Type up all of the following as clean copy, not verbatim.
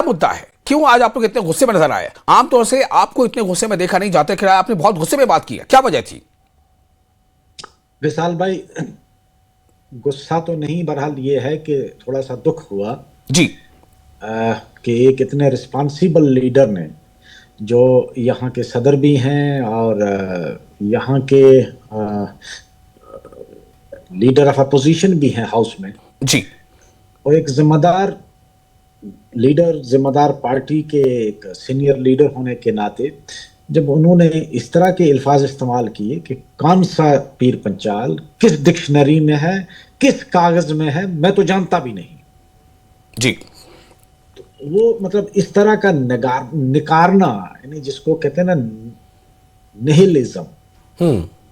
मुद्दा है? क्यों आज आप लोग इतने गुस्से में नजर आए? आमतौर से आपको इतने गुस्से में देखा नहीं जाता, कि आपने बहुत गुस्से में बात की है, क्या वजह थी? विशाल भाई, गुस्सा तो नहीं, बहरहाल ये है कि थोड़ा सा दुख हुआ जी। कि एक इतने रिस्पॉन्सिबल लीडर ने, जो यहाँ के सदर भी हैं और यहाँ के लीडर ऑफ अपोजिशन भी हैं हाउस में, जी। और एक जिम्मेदार लीडर, जिम्मेदार पार्टी के एक सीनियर लीडर होने के नाते, जब उन्होंने इस तरह के अल्फाज इस्तेमाल किए कि कौन सा पीर पंचाल किस डिक्शनरी में है, किस कागज में है, मैं तो जानता भी नहीं। जी। वो मतलब इस तरह का निकारना, यानी जिसको कहते हैं ना निहिलिज्म,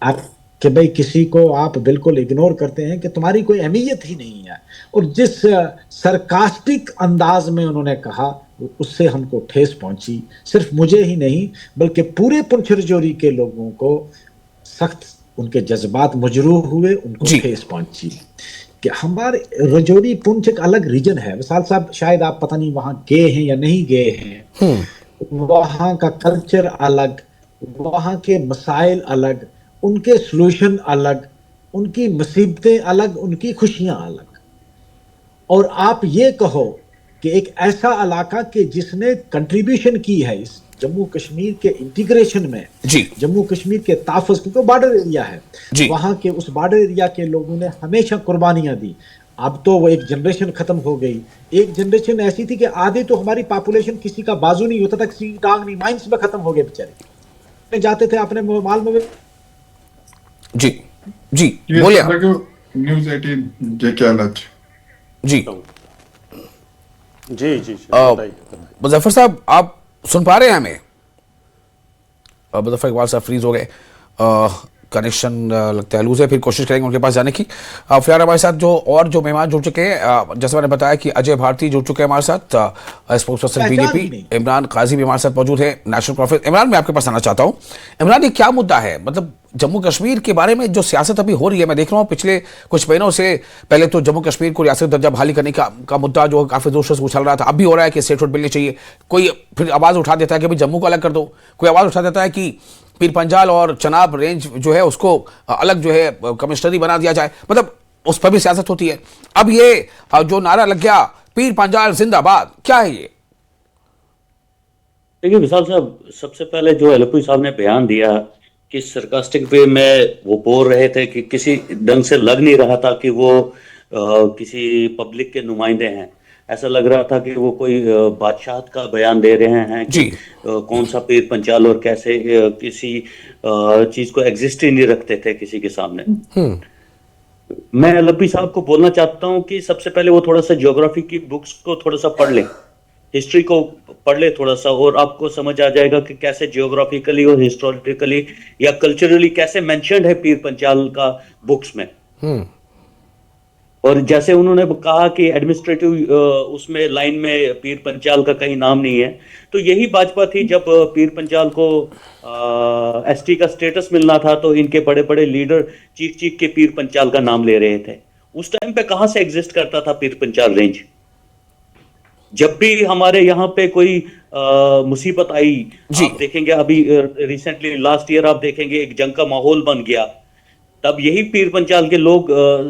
आप कि भाई किसी को आप बिल्कुल इग्नोर करते हैं कि तुम्हारी कोई अहमियत ही नहीं है, और जिस सरकास्टिक अंदाज में उन्होंने कहा, उससे हमको ठेस पहुंची। सिर्फ मुझे ही नहीं बल्कि पूरे पुंछ रजौरी के लोगों को सख्त, उनके जज्बात मजरूह हुए, उनको ठेस पहुंची कि हमारे रजौरी पुंछ एक अलग रीजन है। विशाल साहब, शायद आप पता नहीं वहां गए हैं या नहीं गए हैं, वहां का कल्चर अलग, वहां के मसाइल अलग, उनके सॉल्यूशन अलग, उनकी मुसीबतें अलग, उनकी खुशियां अलग। और आप ये कहो कि एक ऐसा इलाका कि जिसने कंट्रीब्यूशन की है इस जम्मू कश्मीर के इंटीग्रेशन में, जम्मू कश्मीर के ताफुज़, क्योंकि बॉर्डर एरिया है, वहां के उस बॉर्डर एरिया के लोगों ने हमेशा कुर्बानियां दी। अब तो वो एक जनरेशन खत्म हो गई। एक जनरेशन ऐसी थी कि आधी तो हमारी पॉपुलेशन किसी का बाजू नहीं होता था, किसी की टांग नहीं, माइंस में खत्म हो गए बेचारे, जाते थे अपने माल में। जी जी बोलिए। न्यूज़ 18 के क्या लच? जी जी जी मुजफ्फर साहब, आप सुन पा रहे हैं हमें? मुजफ्फर इकबाल साहब फ्रीज हो गए, कनेक्शन लगता है लूज है, फिर कोशिश करेंगे उनके पास जाने की। फिर हमारे साथ जो मेहमान जुड़ चुके हैं, जैसे मैंने बताया कि अजय भारती जुड़ चुके हैं हमारे साथ, स्पोक्स पर्सन बीजेपी। इमरान काजी भी हमारे साथ मौजूद है, नेशनल कॉन्फ्रेंस। इमरान, मैं आपके पास आना चाहता हूँ। इमरान, ये क्या मुद्दा है? मतलब जम्मू कश्मीर के बारे में जो सियासत अभी हो रही है, मैं देख रहा हूँ पिछले कुछ महीनों से, पहले तो जम्मू कश्मीर को रियासत दर्जा बहाली करने का मुद्दा जो काफी जोर से उछल रहा था, अब भी हो रहा है कि स्टेटहुड मिलनी चाहिए। कोई फिर आवाज उठा देता है कि भाई जम्मू को अलग कर दो, कोई आवाज उठा देता है कि पीर पंजाल और चनाब रेंज जो है उसको अलग जो है कमिश्नरी बना दिया जाए। मतलब उस पर भी सियासत होती है। अब ये जो नारा लग गया, पीर पंजाल जिंदाबाद, क्या है ये? देखिए विशाल साहब, सबसे पहले जो एलओपी साहब ने बयान दिया कि सरकास्टिक वे में वो बोल रहे थे कि किसी ढंग से लग नहीं रहा था कि वो किसी पब्लिक के नुमाइंदे हैं। ऐसा लग रहा था कि वो कोई बादशाह का बयान दे रहे हैं कि कौन सा पीर पंचाल और कैसे किसी चीज को एग्जिस्ट ही नहीं रखते थे किसी के सामने। मैं एलओपी साहब को बोलना चाहता हूं कि सबसे पहले वो थोड़ा सा ज्योग्राफी की बुक्स को थोड़ा सा पढ़ लें, हिस्ट्री को पढ़ ले थोड़ा सा, और आपको समझ आ जाएगा कि कैसे जियोग्राफिकली और हिस्टोरिकली या कल्चरली कैसे मेंशन्ड है पीर पंचाल का बुक्स में। और जैसे उन्होंने कहा कि एडमिनिस्ट्रेटिव उसमें लाइन में पीर पंचाल का कहीं नाम नहीं है, तो यही भाजपा थी जब पीर पंचाल को एसटी का स्टेटस मिलना था, तो इनके बड़े बड़े लीडर चीख चीख के पीर पंचाल का नाम ले रहे थे। उस टाइम पे कहां से एग्जिस्ट करता था पीर पंचाल रेंज? जब भी हमारे यहाँ पे कोई मुसीबत आई, आप देखेंगे अभी रिसेंटली लास्ट ईयर आप देखेंगे एक जंग का माहौल बन गया, तब यही पीर पंचाल के लोग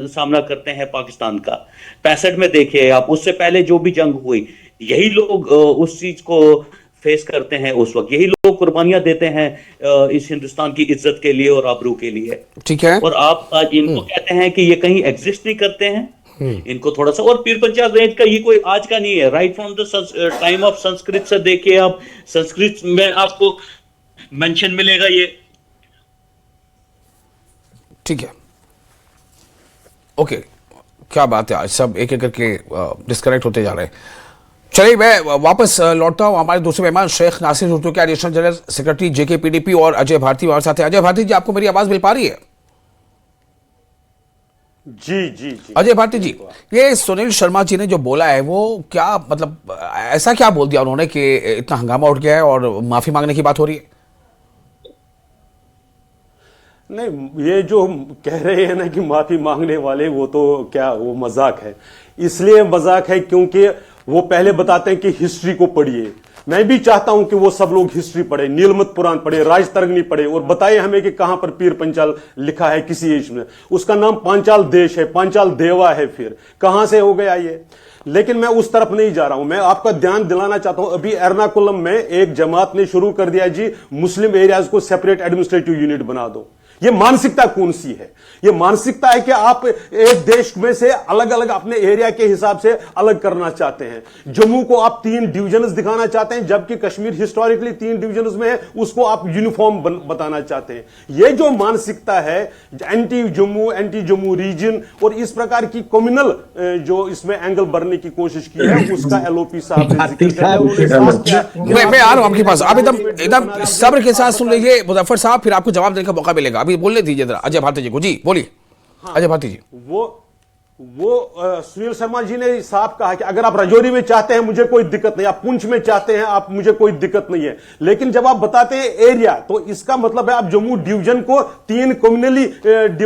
सामना करते हैं पाकिस्तान का। 65 में देखिए आप, उससे पहले जो भी जंग हुई, यही लोग उस चीज को फेस करते हैं। उस वक्त यही लोग कुर्बानियां देते हैं इस हिंदुस्तान की इज्जत के लिए और आबरू के लिए। ठीक है। और आप आज इनको कहते हैं कि ये कहीं एग्जिस्ट नहीं करते हैं। इनको थोड़ा सा, और पीर पंचाल रेंज का ये कोई आज का नहीं है, right from the time of Sanskrit से देखिए आप, संस्कृत में आपको मेंशन मिलेगा ये। ठीक है, ओके, क्या बात है, आज सब एक एक करके डिस्कनेक्ट होते जा रहे हैं। चलिए मैं वापस लौटता हूं। हमारे दूसरे मेहमान शेख नासिर जुड़ चुके हैं, एडिशनल जनरल सेक्रेटरी जेकेपीडीपी, और अजय भारती हमारे साथ हैं। अजय भारती जी, आपको मेरी आवाज मिल पा रही है? जी जी जी अजय भारती जी, ये सुनील शर्मा जी ने जो बोला है वो क्या, मतलब ऐसा क्या बोल दिया उन्होंने कि इतना हंगामा उठ गया है और माफी मांगने की बात हो रही है? नहीं, ये जो कह रहे हैं ना कि माफी मांगने वाले, वो तो क्या, वो मजाक है। इसलिए मजाक है क्योंकि वो पहले बताते हैं कि हिस्ट्री को पढ़िए। मैं भी चाहता हूं कि वो सब लोग हिस्ट्री पढ़े, नीलमत पुराण पढ़े, राजतरंगिणी पढ़े और बताए हमें कि कहां पर पीर पंचाल लिखा है किसी एज में। उसका नाम पांचाल देश है, पांचाल देवा है, फिर कहां से हो गया ये। लेकिन मैं उस तरफ नहीं जा रहा हूं। मैं आपका ध्यान दिलाना चाहता हूं, अभी एर्नाकुलम में एक जमात ने शुरू कर दिया जी, मुस्लिम एरियाज को सेपरेट एडमिनिस्ट्रेटिव यूनिट बना दो। ये मानसिकता कौन सी है? ये मानसिकता है कि आप एक देश में से अलग अलग अपने एरिया के हिसाब से अलग करना चाहते हैं। जम्मू को आप 3 डिविजन्स दिखाना चाहते हैं, जबकि कश्मीर हिस्टोरिकली 3 डिविजन्स में है, उसको आप यूनिफॉर्म बताना चाहते हैं। ये जो मानसिकता है, एंटी जम्मू रीजन और इस प्रकार की कम्युनल जो इसमें एंगल भरने की कोशिश की है, उसका एलओपी साहब ने जिक्र किया है। मैं आ रहा हूं आपके पास, आप एकदम सब्र के साथ सुन लीजिए मुजफ्फर साहब, फिर आपको जवाब देने का मौका मिलेगा। अभी बोलने दीजिए जरा अजय भारती जी को। जी बोलिए। हाँ, अजय भारती जी। वो सुनील शर्मा जी ने साफ कहा कि अगर आप राजौरी में चाहते हैं मुझे कोई दिक्कत नहीं, आप पुंछ में चाहते हैं आप मुझे कोई दिक्कत नहीं है, लेकिन जब आप बताते हैं एरिया तो इसका मतलब है आप जम्मू डिवीजन को 3 कम्युनली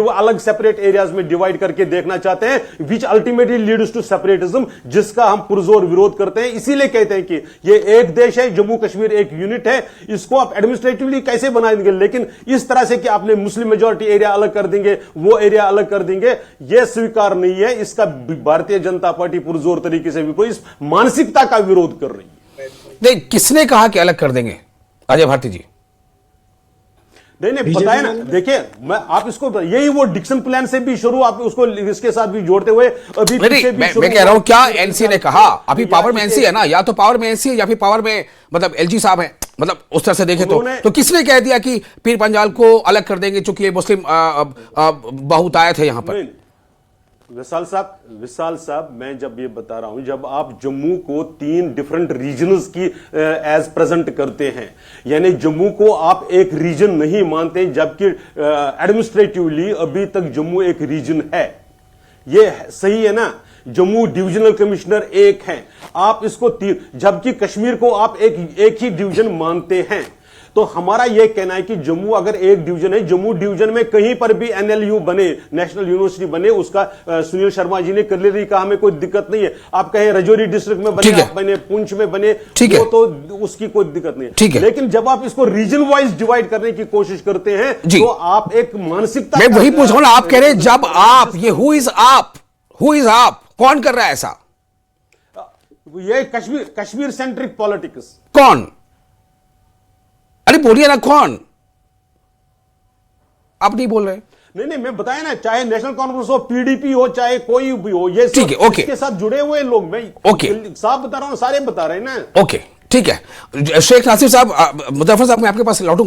अलग सेपरेट एरियाज में डिवाइड करके देखना चाहते हैं, which ultimately leads to separatism, जिसका हम पुरजोर विरोध करते हैं। इसीलिए कहते हैं कि ये एक देश है, जम्मू कश्मीर एक यूनिट है, इसको आप एडमिनिस्ट्रेटिवली कैसे बनाएंगे, लेकिन इस तरह से कि आपने मुस्लिम मेजोरिटी एरिया अलग कर देंगे, वो एरिया अलग कर देंगे, यह स्वीकार नहीं है। इसका भारतीय जनता पार्टी पुरजोर तरीके से इस मानसिकता का विरोध कर रही है। नहीं, किसने कहा कि अलग कर देंगे अजय भारती जी? नहीं बताया ना, देखिए मैं आप इसको यही वो डिक्सन प्लान से भी शुरू, आप उसको इसके साथ भी जोड़ते हुए अभी मैं कह रहा हूं क्या एनसी ने कहा, अभी पावर में एनसी है ना, या तो पावर में एनसी है या फिर पावर में मतलब एलजी साहब हैं, मतलब उस तरह से देखें तो किसने कह दिया कि पीर पंजाल को अलग कर देंगे चूंकि ये मुस्लिम बहुतायत है यहां पर? विशाल साहब मैं जब ये बता रहा हूं, जब आप जम्मू को 3 डिफरेंट रीजन्स की एज प्रेजेंट करते हैं, यानी जम्मू को आप एक रीजन नहीं मानते, जबकि एडमिनिस्ट्रेटिवली अभी तक जम्मू एक रीजन है। ये सही है ना? जम्मू डिविजनल कमिश्नर एक हैं, आप इसको 3, जबकि कश्मीर को आप एक ही डिवीजन मानते हैं। तो हमारा यह कहना है कि जम्मू अगर एक डिवीजन है, जम्मू डिवीजन में कहीं पर भी एनएलयू बने, नेशनल यूनिवर्सिटी बने, उसका सुनील शर्मा जी ने क्लियरली कहा हमें कोई दिक्कत नहीं है। आप कहें राजौरी डिस्ट्रिक्ट में बने, आप बने पुंछ में बने, वो तो उसकी कोई दिक्कत नहीं है। लेकिन जब आप इसको रीजन वाइज डिवाइड करने की कोशिश करते हैं तो आप एक मानसिकता, मैं वही पूछ रहा हूं ना, आप कह रहे हैं जब आप ये हु इज आप कौन कर रहा है ऐसा? ये कश्मीर सेंट्रिक पॉलिटिक्स। कौन? अरे बोलिए ना कौन? आप नहीं बोल रहे। नहीं मैं बताया ना, चाहे नेशनल कॉन्फ्रेंस हो, पीडीपी हो, चाहे कोई भी हो, ये ठीक है, ओके, इसके साथ जुड़े हुए लोग, मैं ओके साफ बता रहा हूं, सारे बता रहे हैं ना। ओके ठीक है। शेख नासिर साहब, मुजफ्फर साहब मैं आपके पास लौटूंगा।